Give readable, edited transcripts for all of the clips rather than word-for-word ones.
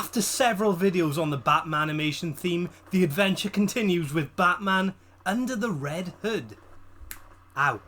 After several videos on the Batman animation theme, the adventure continues with Batman Under the Red Hood. Ow.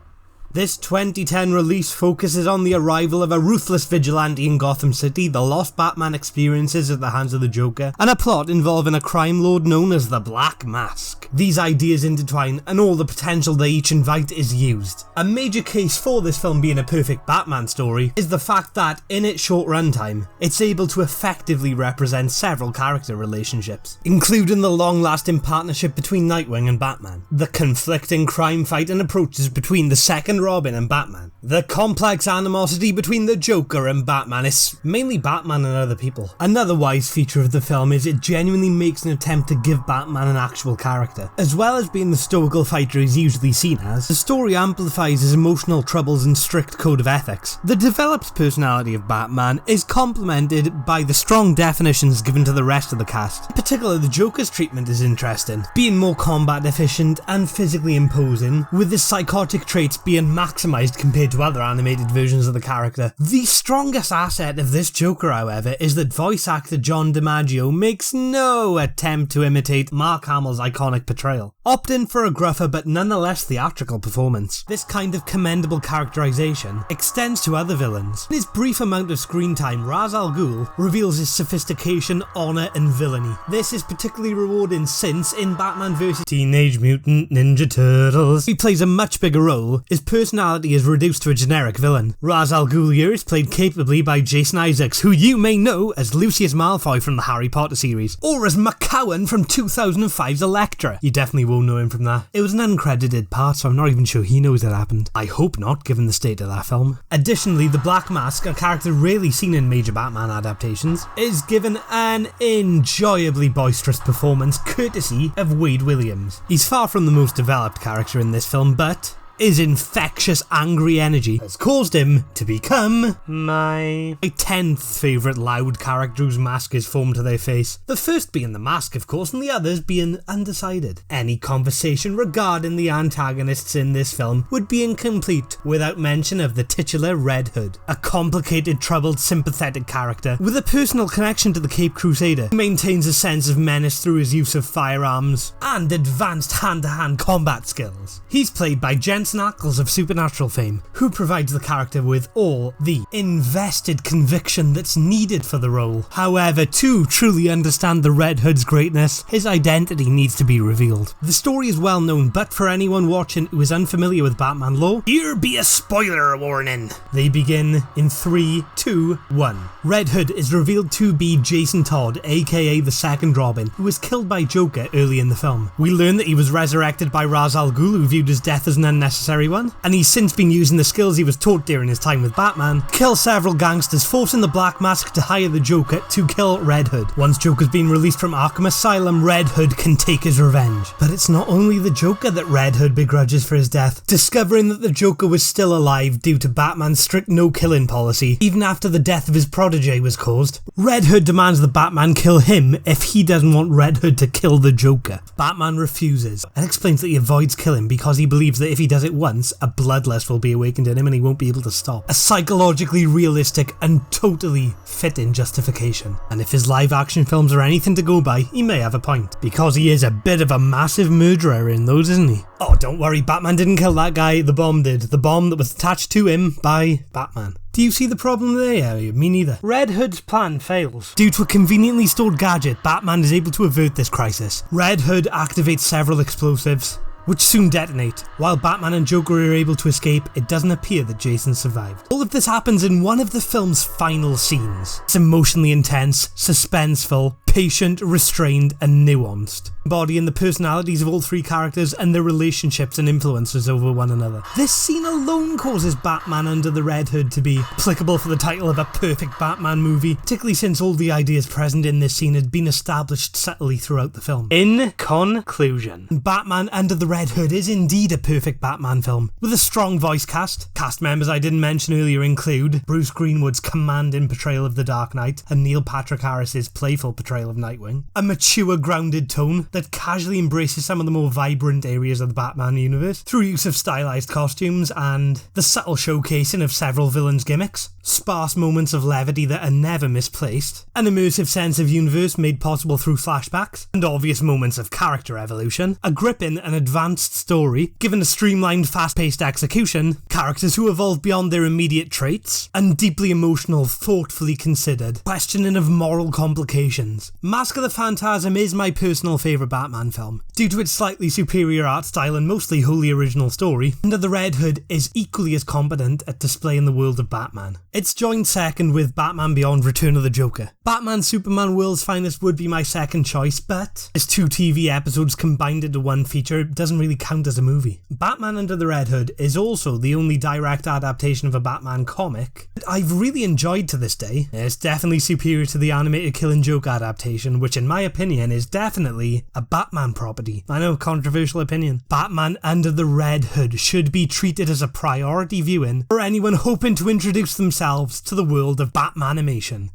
This 2010 release focuses on the arrival of a ruthless vigilante in Gotham City, the lost Batman experiences at the hands of the Joker, and a plot involving a crime lord known as the Black Mask. These ideas intertwine, and all the potential they each invite is used. A major case for this film being a perfect Batman story is the fact that, in its short runtime, it's able to effectively represent several character relationships, including the long-lasting partnership between Nightwing and Batman, the conflicting crime fight and approaches between the second Robin and Batman, the complex animosity between the Joker and Batman. It's mainly Batman and other people. Another wise feature of the film is it genuinely makes an attempt to give Batman an actual character. As well as being the stoical fighter he's usually seen as, the story amplifies his emotional troubles and strict code of ethics. The developed personality of Batman is complemented by the strong definitions given to the rest of the cast. In particular, the Joker's treatment is interesting, being more combat efficient and physically imposing, with his psychotic traits being maximised compared to other animated versions of the character. The strongest asset of this Joker, however, is that voice actor John Dimaggio makes no attempt to imitate Mark Hamill's iconic portrayal, opting for a gruffer but nonetheless theatrical performance. This kind of commendable characterisation extends to other villains. In his brief amount of screen time, Ra's al Ghul reveals his sophistication, honour and villainy. This is particularly rewarding since, in Batman vs Teenage Mutant Ninja Turtles, he plays a much bigger role. His personality is reduced to a generic villain. Ra's al Ghul here is played capably by Jason Isaacs, who you may know as Lucius Malfoy from the Harry Potter series, or as McCowan from 2005's Elektra. You definitely won't know him from that. It was an uncredited part, so I'm not even sure he knows it happened. I hope not, given the state of that film. Additionally, the Black Mask, a character rarely seen in major Batman adaptations, is given an enjoyably boisterous performance courtesy of Wade Williams. He's far from the most developed character in this film, but his infectious angry energy has caused him to become my 10th favourite loud character whose mask is formed to their face. The first being the Mask, of course, and the others being undecided. Any conversation regarding the antagonists in this film would be incomplete without mention of the titular Red Hood, a complicated, troubled, sympathetic character with a personal connection to the Caped Crusader, who maintains a sense of menace through his use of firearms and advanced hand-to-hand combat skills. He's played by Jensen Ackles of Supernatural fame, who provides the character with all the invested conviction that's needed for the role. However, to truly understand the Red Hood's greatness, his identity needs to be revealed. The story is well known, but for anyone watching who is unfamiliar with Batman lore, here be a spoiler warning. They begin in 3, 2, 1. Red Hood is revealed to be Jason Todd, aka the second Robin, who was killed by Joker early in the film. We learn that he was resurrected by Ra's al Ghul, who viewed his death as an unnecessary one, and he's since been using the skills he was taught during his time with Batman to kill several gangsters, forcing the Black Mask to hire the Joker to kill Red Hood. Once Joker's been released from Arkham Asylum, Red Hood can take his revenge. But it's not only the Joker that Red Hood begrudges for his death. Discovering that the Joker was still alive due to Batman's strict no-killing policy, even after the death of his protege was caused, Red Hood demands that Batman kill him if he doesn't want Red Hood to kill the Joker. Batman refuses and explains that he avoids killing because he believes that if he does it once, a bloodlust will be awakened in him and he won't be able to stop. A psychologically realistic and totally fitting justification. And if his live action films are anything to go by, he may have a point, because he is a bit of a massive murderer in those, isn't he? Oh, don't worry, Batman didn't kill that guy, the bomb did. The bomb that was attached to him by Batman. Do you see the problem there? Me neither. Red Hood's plan fails. Due to a conveniently stored gadget, Batman is able to avert this crisis. Red Hood activates several explosives, which soon detonate. While Batman and Joker are able to escape, it doesn't appear that Jason survived. All of this happens in one of the film's final scenes. It's emotionally intense, suspenseful, patient, restrained, and nuanced, embodying the personalities of all three characters and their relationships and influences over one another. This scene alone causes Batman Under the Red Hood to be applicable for the title of a perfect Batman movie, particularly since all the ideas present in this scene had been established subtly throughout the film. In conclusion, Batman Under the Red Hood is indeed a perfect Batman film, with a strong voice cast. Cast members I didn't mention earlier include Bruce Greenwood's commanding portrayal of the Dark Knight and Neil Patrick Harris's playful portrayal style of Nightwing, a mature, grounded tone that casually embraces some of the more vibrant areas of the Batman universe through use of stylized costumes and the subtle showcasing of several villains' gimmicks, sparse moments of levity that are never misplaced, an immersive sense of universe made possible through flashbacks, and obvious moments of character evolution, a gripping and advanced story, given a streamlined, fast-paced execution, characters who evolve beyond their immediate traits, and deeply emotional, thoughtfully considered questioning of moral complications. Mask of the Phantasm is my personal favourite Batman film, due to its slightly superior art style and mostly wholly original story. Under the Red Hood is equally as competent at displaying the world of Batman. It's joined second with Batman Beyond Return of the Joker. Batman Superman World's Finest would be my second choice, but as 2 TV episodes combined into one feature, it doesn't really count as a movie. Batman Under the Red Hood is also the only direct adaptation of a Batman comic that I've really enjoyed to this day. It's definitely superior to the animated Killing Joke adaptation, which in my opinion is definitely a Batman property. I know, controversial opinion. Batman Under the Red Hood should be treated as a priority viewing for anyone hoping to introduce themselves to the world of Batmanimation.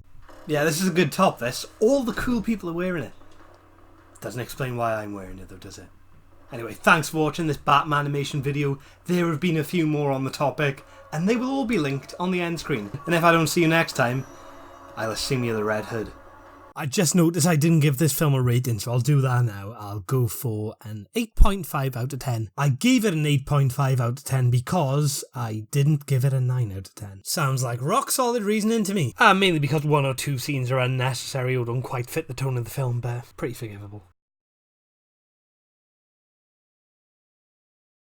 Yeah, this is a good top, this. All the cool people are wearing it. Doesn't explain why I'm wearing it though, does it? Anyway, thanks for watching this Batmanimation video. There have been a few more on the topic, and they will all be linked on the end screen. And if I don't see you next time, I'll sing you the Red Hood. I just noticed I didn't give this film a rating, so I'll do that now. I'll go for an 8.5 out of 10. I gave it an 8.5 out of 10 because I didn't give it a 9 out of 10. Sounds like rock solid reasoning to me. Mainly because 1 or 2 scenes are unnecessary or don't quite fit the tone of the film, but pretty forgivable.